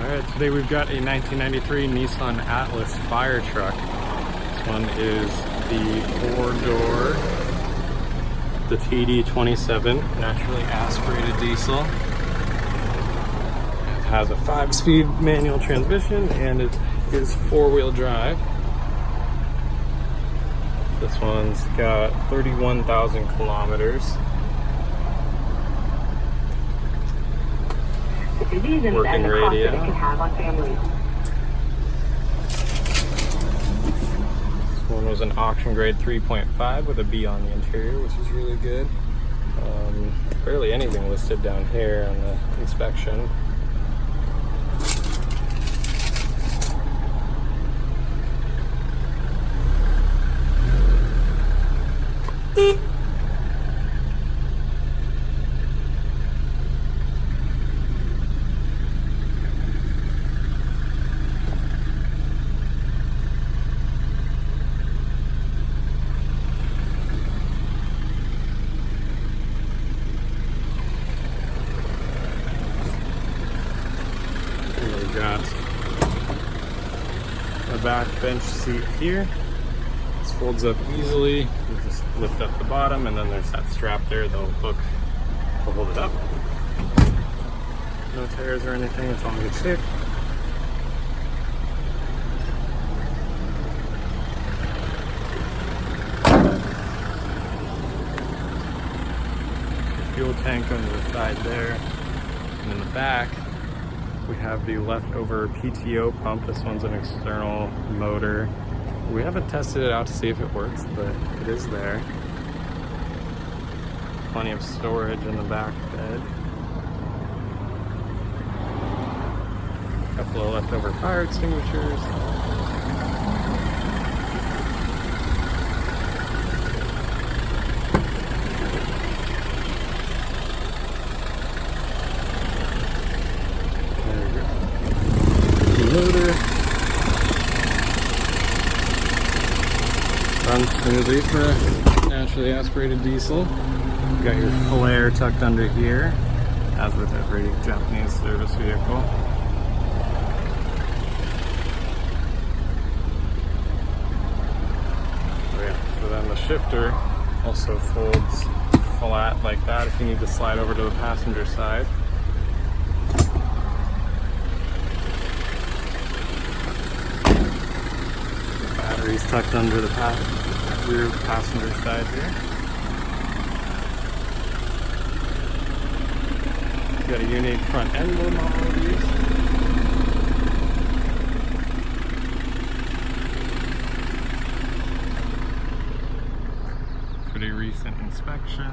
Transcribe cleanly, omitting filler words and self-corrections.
Alright, today we've got a 1993 Nissan Atlas fire truck. This one is the 4-door, the TD27, naturally aspirated diesel. It has a 5-speed manual transmission and it is 4-wheel drive. This one's got 31,000 kilometers. Working radio. This one was an auction grade 3.5 with a B on the interior, which is really good. Barely anything listed down here on the inspection. We've got a back bench seat here. This folds up easily. You just lift up the bottom and then there's that strap there that'll hook to hold it up. No tears or anything, it's all in good shape. Fuel tank on the side there. And in the back, we have the leftover PTO pump. This one's an external motor. We haven't tested it out to see if it works, but it is there. Plenty of storage in the back bed. A couple of leftover fire extinguishers. Motor runs smoothly for a naturally aspirated diesel. You've got your flare tucked under here, as with every Japanese service vehicle. Oh yeah, so then the shifter also folds flat like that if you need to slide over to the passenger side. Batteries tucked under the rear passenger side here. Got a unique front emblem on all of these. Pretty recent inspection.